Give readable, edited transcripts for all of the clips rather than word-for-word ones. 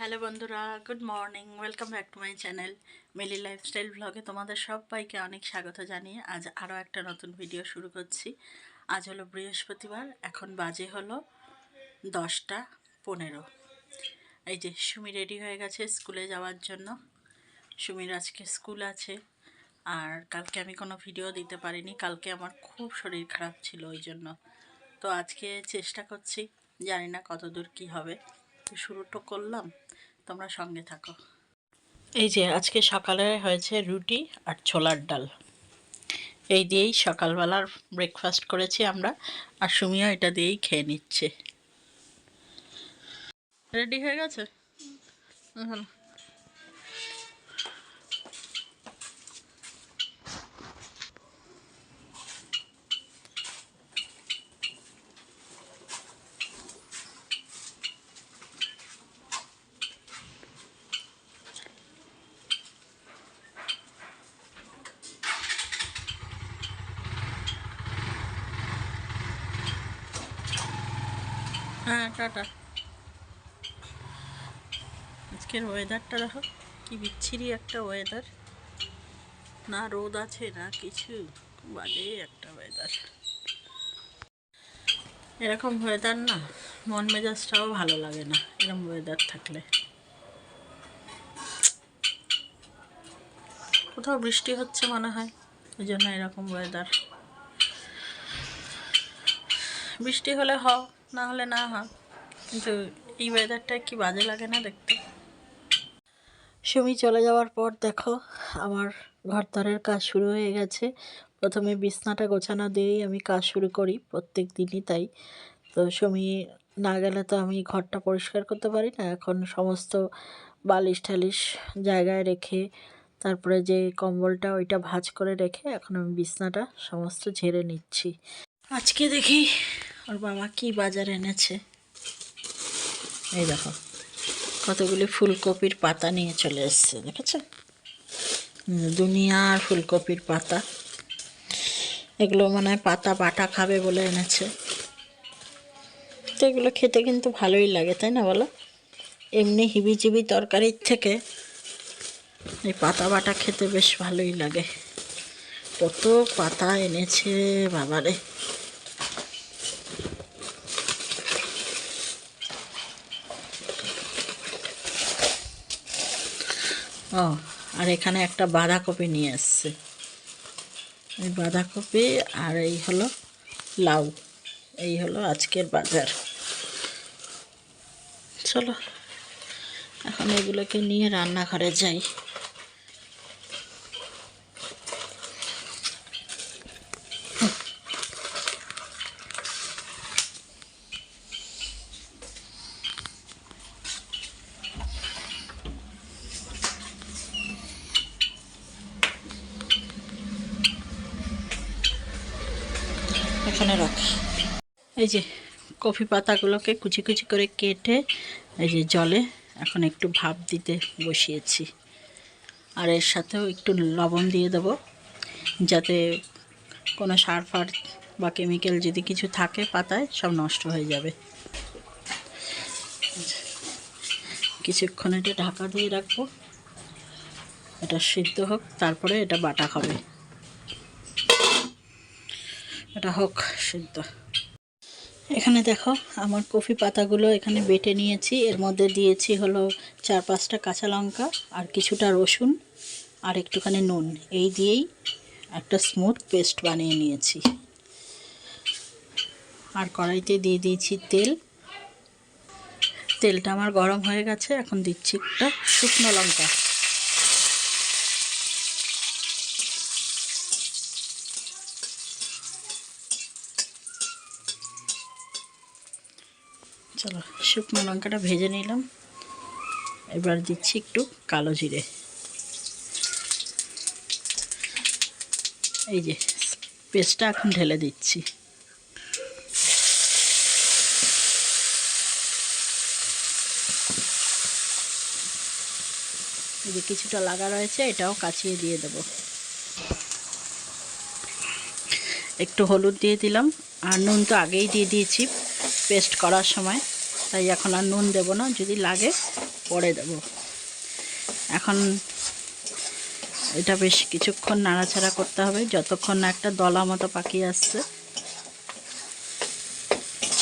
Hello বন্ধুরা, good morning. Welcome back to my channel Mili lifestyle ব্লগে তোমাদের সবাইকে অনেক স্বাগত জানিয়ে আজ আরও একটা নতুন ভিডিও শুরু করছি। আজ হলো বৃহস্পতিবার, এখন বাজে হলো 10:15। এই যে সুমি রেডি হয়ে গেছে স্কুলে যাওয়ার জন্য। সুমির আজকে স্কুল আছে, আর কালকে আমি কোনো ভিডিও দিতে পারিনি, কালকে আমার খুব শরীর খারাপ ছিল ওই জন্য। তো আজকে চেষ্টা করছি, জানি না কতদূর কি হবে, তো শুরুটা করলাম, তোমরা সঙ্গে থাকো। এই যে আজকে সকালে হয়েছে রুটি আর ছোলার ডাল, এই দিয়েই সকালবেলার ব্রেকফাস্ট করেছি আমরা, আর সুমিও এটা দিয়েই খেয়ে নিচ্ছে। রেডি হয়ে গেছে। ভালো। হ্যাঁ, টাটা। আজকের ওয়েদারটা দেখো কি বিচ্ছিরি একটা ওয়েদার, না রোদ আছে না কিছু, বাজে একটা ওয়েদার। এরকম ওয়েদার না, মন মেজাজটাও ভালো লাগে না এরকম ওয়েদার থাকলে। কোথাও বৃষ্টি হচ্ছে মনে হয়, ওই জন্য এরকম ওয়েদার। বৃষ্টি হলে না হলে না হয়, কিন্তু এই ওয়েদারটা কি বাজে লাগে না দেখতে। সুমি চলে যাওয়ার পর দেখো আমার ঘরদরের কাজ শুরু হয়ে গেছে। প্রথমে বিছনাটা গোছানো দিয়েই আমি কাজ শুরু করি প্রত্যেক দিনই, তাই তো সুমি না গেলে তো আমি ঘরটা পরিষ্কার করতে পারি না। এখন সমস্ত বালিশ টালিশ জায়গায় রেখে, তারপরে যে কম্বলটা ওইটা ভাঁজ করে রেখে এখন আমি বিছনাটা সমস্ত ঝেড়ে নিচ্ছি। আজকে দেখি ওর বাবা কি বাজার এনেছে। এই দেখো কতগুলি ফুলকপির পাতা নিয়ে চলে এসছে, দেখেছো? দুনিয়ার ফুলকপির পাতা, এগুলো মানে পাতা বাটা খাবে বলে এনেছে। তো এগুলো খেতে কিন্তু ভালোই লাগে, তাই না বলো? এমনি হিবিজিবি তরকারির থেকে এই পাতা বাটা খেতে বেশ ভালোই লাগে। কত পাতা এনেছে বাবারে। ও, আর এখানে একটা বাঁধাকপি নিয়ে এসছে। এই বাঁধাকপি আর এই হলো লাউ, এই হলো আজকের বাজার। চলো এখন এগুলোকে নিয়ে রান্নাঘরে যাই। এখানে রাখি। এই যে কফি পাতাগুলোকে কুচি কুচি করে কেটে এই যে জলে এখন একটু ভাপ দিতে বসিয়েছি, আর এর সাথেও একটু লবণ দিয়ে দেবো, যাতে কোনো সার ফার বা কেমিক্যাল যদি কিছু থাকে পাতায় সব নষ্ট হয়ে যাবে। কিছুক্ষণ এটা ঢাকা দিয়ে রাখবো, এটা সিদ্ধ হোক, তারপরে এটা বাটা হবে। এটা হোক সিদ্ধ। এখানে দেখো আমার কফি পাতাগুলো এখানে বেটে নিয়েছি, এর মধ্যে দিয়েছি হলো 4-5টা কাঁচা লঙ্কা আর কিছুটা রসুন আর একটুখানি নুন, এই দিয়েই একটা স্মুথ পেস্ট বানিয়ে নিয়েছি। আর কড়াইতে দিয়ে দিয়েছি তেল, তেলটা আমার গরম হয়ে গেছে, এখন দিচ্ছি একটা শুকনো লঙ্কা। চলো শুকনো লঙ্কাটা ভেজে নিলাম, এবার দিচ্ছি একটু কালো জিরে। এই যে পেস্টটা এখন ঢেলে দিচ্ছি। এই যে কিছুটা লাগা রয়েছে, এটাও কাচিয়ে দিয়ে দেব। একটু হলুদ দিয়ে দিলাম, আর নুন তো আগেই দিয়ে দিয়েছি পেস্ট করার সময়, তাই এখন আর নুন দেব না, যদি লাগে পরে দেবো। এখন এটা বেশ কিছুক্ষণ নাড়াচাড়া করতে হবে যতক্ষণ না একটা দলা মতো পাকিয়ে আসছে।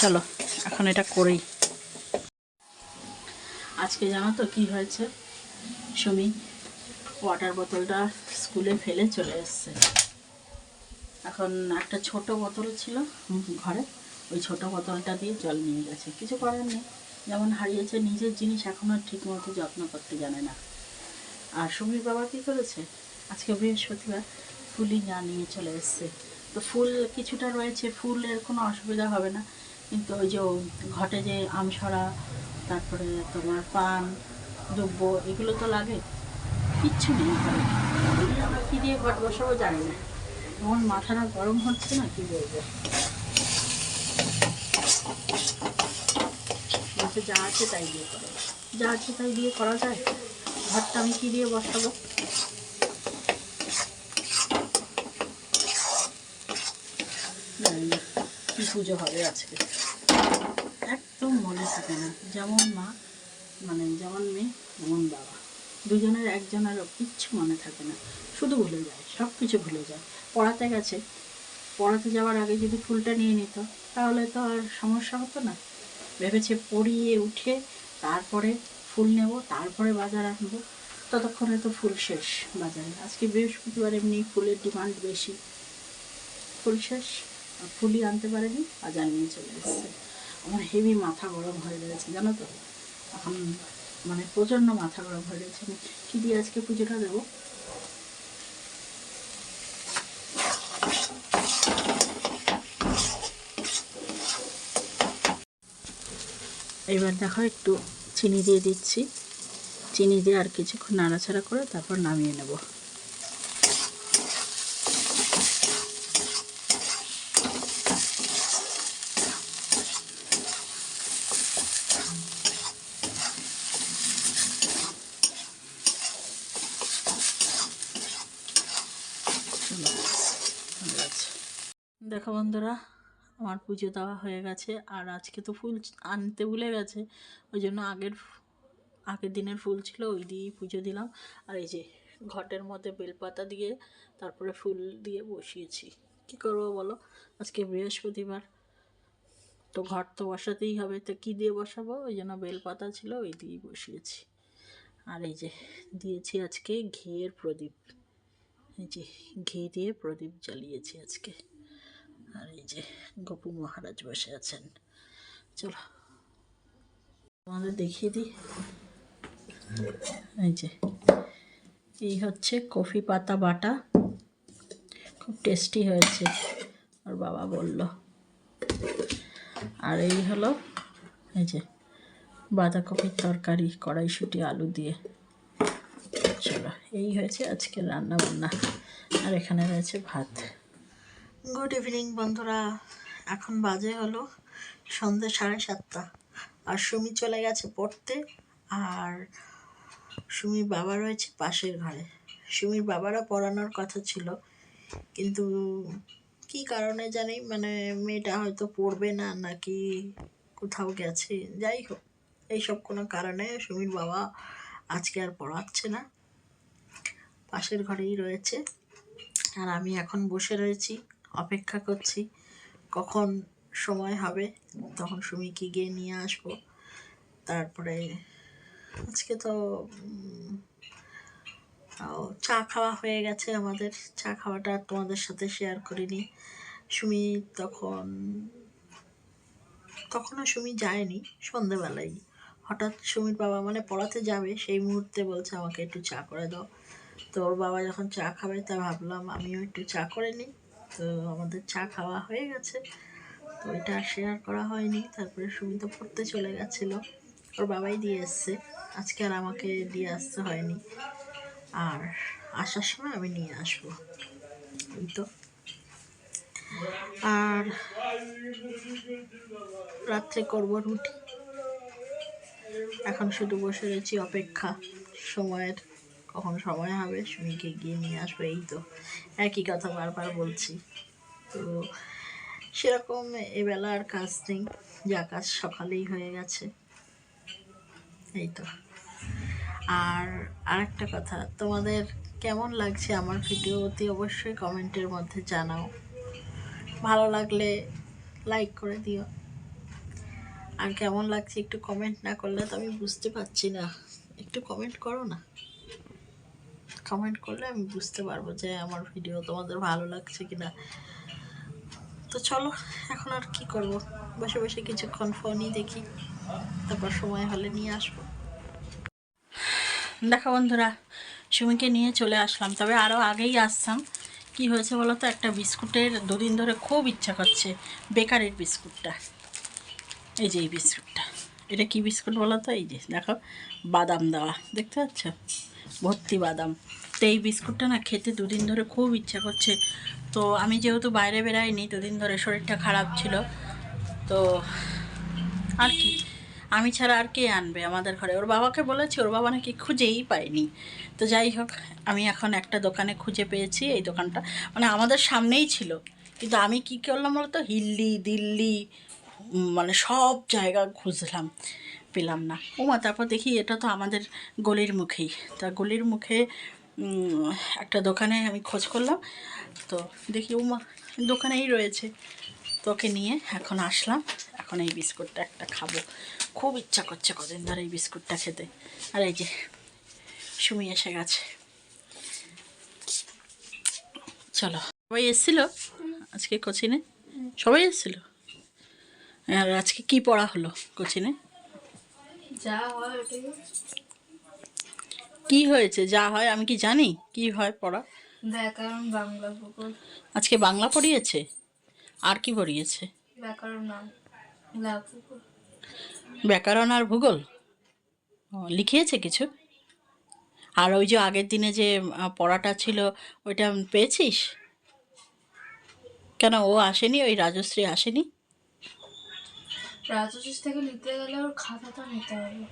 চলো এখন এটা করি। আজকে জানো তো কি হয়েছে, সুমি ওয়াটার বোতলটা স্কুলে ফেলে চলে এসছে। এখন একটা ছোট বোতল ছিল ঘরে, ওই ছোট বোতলটা দিয়ে জল নিয়ে গেছে। কিছু করার নেই, যেমন হারিয়েছে, নিজের জিনিস এখনও ঠিক মতো যত্ন করতে জানে না। আর সুমির বাবা কী করেছে, আজকে বৃহস্পতিবার ফুলই না নিয়ে চলে এসছে। তো ফুল কিছুটা রয়েছে, ফুলের কোনো অসুবিধা হবে না, কিন্তু ওই যে ঘটে যে আমসরা, তারপরে তোমার পান, দুব্বো, এগুলো তো লাগে, কিচ্ছু নেই ঘরে। আমরা কী দিয়ে ঘট বসাবো জানি না, এমন মাথাটা গরম হচ্ছে না কি বলবো। মাঝে যা আছে তাই দিয়ে করো, যা আছে তাই দিয়ে করা যায়। ঘরটা আমি কী দিয়ে বসাবো? জানি না কী পুজো হবে আজকে, একদম মনে থাকে না। যেমন মা, মানে যেমন মেয়ে তেমন বাবা, দুজনের একজনেরও কিচ্ছু মনে থাকে না, শুধু ভুলে যায়, সব কিছু ভুলে যায়। পড়াতে গেছে, পড়াতে যাওয়ার আগে যদি ফুলটা নিয়ে নিত তাহলে তো আর সমস্যা হতো না। ভেবেছে পড়িয়ে উঠে তারপরে ফুল নেব, তারপরে বাজার আনবো, ততক্ষণে তো ফুল শেষ বাজারে। আজকে বৃহস্পতিবার, এমনি ফুলের ডিমান্ড বেশি, ফুল শেষ, আর ফুলই আনতে পারেনি, বাজার নিয়ে চলে এসছে। আমার হেভি মাথা গরম হয়ে গেছে জানো তো, এখন মানে প্রচণ্ড মাথা গরম হয়ে গেছে। আমি কী দিয়ে আজকে পুজোটা দেবো? এবার দেখো একটু চিনি দিয়ে দিচ্ছি, চিনি দিয়ে আর কিছুক্ষণ নাড়াচাড়া করে তারপর নামিয়ে নেব। দেখো বন্ধুরা, আমার পুজো দেওয়া হয়ে গেছে। আর আজকে তো ফুল আনতে ভুলে গেছে, ওই জন্য আগের দিনের ফুল ছিল ওই দিয়েই পুজো দিলাম। আর এই যে ঘটের মধ্যে বেলপাতা দিয়ে তারপরে ফুল দিয়ে বসিয়েছি। কি করবো বলো, আজকে বৃহস্পতিবার, তো ঘট তো বসাতেই হবে, তো কী দিয়ে বসাবো, ওই জন্য বেলপাতা ছিল ওই দিয়েই বসিয়েছি। আর এই যে দিয়েছি আজকে ঘিয়ের প্রদীপ, এই যে ঘি দিয়ে প্রদীপ জ্বালিয়েছি আজকে। আর এই যে গপু মহারাজ বসে আছেন। চলো তোমাদের দেখিয়ে দিই। এই যে এই হচ্ছে কফি পাতা বাটা, খুব টেস্টি হয়েছে আর বাবা বলল। আর এই হলো এই যে বাঁধাকপির তরকারি, কড়াইশুঁটি আলু দিয়ে। চলো এই হয়েছে আজকের রান্না বান্না। আর এখানে রয়েছে ভাত। গুড ইভিনিং বন্ধুরা, এখন বাজে হলো সন্ধ্যে 7:30, আর সুমি চলে গেছে পড়তে। আর সুমির বাবা রয়েছে পাশের ঘরে। সুমির বাবারও পড়ানোর কথা ছিল, কিন্তু কি কারণে জানি, মানে মেয়েটা হয়তো পড়বে না নাকি কোথাও গেছে, যাই হোক এইসব কোনো কারণে সুমির বাবা আজকে আর পড়াচ্ছে না, পাশের ঘরেই রয়েছে। আর আমি এখন বসে রয়েছি, অপেক্ষা করছি কখন সময় হবে, তখন সুমিকে গিয়ে নিয়ে আসবো। তারপরে আজকে তো চা খাওয়া হয়ে গেছে আমাদের, চা খাওয়াটা তোমাদের সাথে শেয়ার করিনি। সুমি তখনও সুমি যায়নি, সন্ধেবেলায় হঠাৎ সুমির বাবা মানে পড়াতে যাবে সেই মুহূর্তে বলছে আমাকে একটু চা করে দাও। তো ওর বাবা যখন চা খাবে তা ভাবলাম আমিও একটু চা করে নিই। তো আমাদের চা খাওয়া হয়ে গেছে, তো এটা শেয়ার করা হয়নি। তারপরে সুমি তো পড়তে চলে গেছিলো, ওর বাবাই দিয়ে এসছে, আজকে আর আমাকে দিয়ে আসতে হয়নি। আর আসার সময় আমি নিয়ে আসবো, এই তো। আর রাত্রে করবো রুটি। এখন শুধু বসে রয়েছি অপেক্ষা সময়ের, কখন সময় হবে সুমিকে গিয়ে নিয়ে আসবো। এই তো একই কথা বারবার বলছি। তো সেরকম এবেলা আর কাজ নেই, যা কাজ সকালেই হয়ে গেছে, এই তো। আর আরেকটা কথা, তোমাদের কেমন লাগছে আমার ভিডিও অতি অবশ্যই কমেন্টের মধ্যে জানাও। ভালো লাগলে লাইক করে দিও, আর কেমন লাগছে একটু কমেন্ট না করলে তো আমি বুঝতে পারছি না। একটু কমেন্ট করো না, কমেন্ট করলে আমি বুঝতে পারবো যে আমার ভিডিও তোমাদের ভালো লাগছে কিনা। তো চলো, এখন আর কি করব, বসে বসে কিছুক্ষণ ফোনই দেখি, তারপর সময় হলে নিয়ে আসবো। দেখো বন্ধুরা, সুমিকে নিয়ে চলে আসলাম, তবে আরও আগেই আসতাম। কি হয়েছে বলো তো, একটা বিস্কুটের দুদিন ধরে খুব ইচ্ছা করছে, বেকারির বিস্কুটটা। এই যে এই বিস্কুটটা, এটা কি বিস্কুট বলো তো? এই যে দেখো, বাদাম দেওয়া, দেখতে পাচ্ছ, ভর্তি বাদাম। তো এই বিস্কুটটা না খেতে দুদিন ধরে খুব ইচ্ছা করছে। তো আমি যেহেতু বাইরে বেরাইনি দুদিন ধরে, শরীরটা খারাপ ছিল, তো আর কি, আমি ছাড়া আর কে আনবে আমাদের ঘরে। ওর বাবাকে বলেছি, ওর বাবা নাকি খুঁজেই পায়নি। তো যাই হোক, আমি এখন একটা দোকানে খুঁজে পেয়েছি। এই দোকানটা মানে আমাদের সামনেই ছিল, কিন্তু আমি কি করলাম বলতো, হিল্লি দিল্লি মানে সব জায়গা খুঁজলাম, পেলাম না। ওমা, তারপর দেখি এটা তো আমাদের গলির মুখেই। তা গলির মুখে একটা দোকানে আমি খোঁজ করলাম, তো দেখি ওমা দোকানেই রয়েছে। তোকে নিয়ে এখন আসলাম, এখন এই বিস্কুটটা একটা খাবো, খুব ইচ্ছা করছে কদিন ধরে এই বিস্কুটটা খেতে। আর এই যে সুমি এসে গেছে, চলো। সবাই এসেছিলো আজকে কোচিনে? সবাই এসেছিলো? আর আজকে কি পড়া হলো কোচিনে? যা হয় কি হয়েছে? যা হয় আমি কি জানি? কি হয় পড়া? ব্যাকরণ, বাংলা, ভূগোল। আজকে বাংলা পড়িয়েছে, আর কি পড়িয়েছে? ব্যাকরণ, বাংলা, ভূগোল। ব্যাকরণ আর ভূগোল। ও, লিখিয়েছে কিছু? আর ওই যে আগের দিনে যে পড়াটা ছিল, ওইটা পেয়েছিস? কেন ও আসেনি? ওই রাজশ্রী আসেনি? রাজশ্রী থেকে নিতে গেলে ওর খাতাটা নিতে হবে।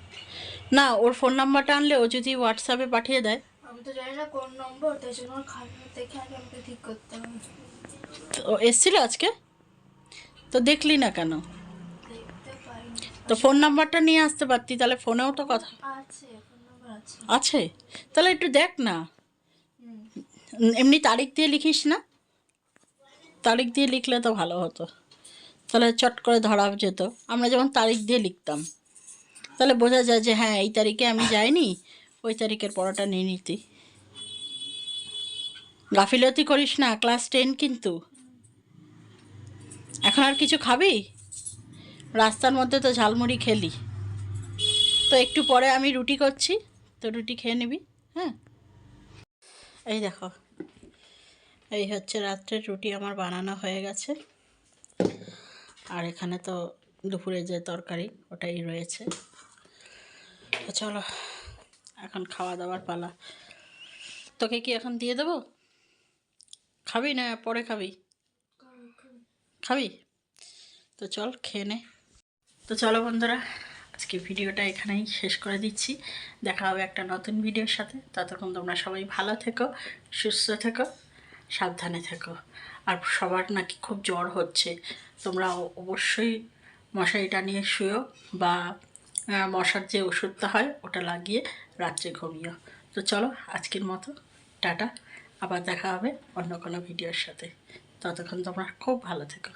না, ওর ফোন নাম্বারটা আনলে ও যদি হোয়াটসঅ্যাপে পাঠিয়ে দেয়। আমি তো জানি না কোন নম্বর, তাই জন্য ওর খাতা দেখে আগে আমাকে ঠিক করতে হবে। তো ও এসেছিল আজকে? তো দেখলি না কেন? দেখতে পাইনি। তো ফোন নাম্বারটা নিয়ে আসতে পারতি, তাহলে ফোনেও তো কথা আছে, ফোন নম্বর আছে। আছে, তাহলে একটু দেখ না। হুম। এমনি তারিখ দিয়ে লিখিস না? তারিখ দিয়ে লিখলে তো ভালো হতো, তাহলে চট করে ধরা যেত। আমরা যেমন তারিখ দিয়ে লিখতাম, তাহলে বোঝা যায় যে হ্যাঁ এই তারিখে আমি যাইনি, ওই তারিখের পড়াটা নিয়ে নিতি। গাফিলতি করিস না, ক্লাস 10 কিন্তু। এখন আর কিছু খাবি? রাস্তার মধ্যে তো ঝালমুড়ি খেলি, তো একটু পরে আমি রুটি করছি, তো রুটি খেয়ে নিবি। হ্যাঁ, এই দেখো, এই হচ্ছে রাত্রের রুটি আমার বানানো হয়ে গেছে। আর এখানে তো দুপুরে যে তরকারি ওটাই রয়েছে। তো চলো, এখন খাওয়া দাওয়ার পালা। তোকে কি এখন দিয়ে দেবো? খাবি না পরে খাবি? খাবি? তো চল খেয়ে নে। তো চলো বন্ধুরা, আজকে ভিডিওটা এখানেই শেষ করে দিচ্ছি। দেখা হবে একটা নতুন ভিডিওর সাথে। ততক্ষণ তোমরা সবাই ভালো থেকো, সুস্থ থেকো, সাবধানে থেকো। আর সবার নাকি খুব জ্বর হচ্ছে, তোমরা অবশ্যই মশারি টানিয়ে শুয়েও, বা মশার যে ওষুধটা হয় ওটা লাগিয়ে রাত্রে ঘুমিও। তো চলো আজকের মতো টাটা, আবার দেখা হবে অন্য কোনো ভিডিওর সাথে। ততক্ষণ তোমরা খুব ভালো থেকো।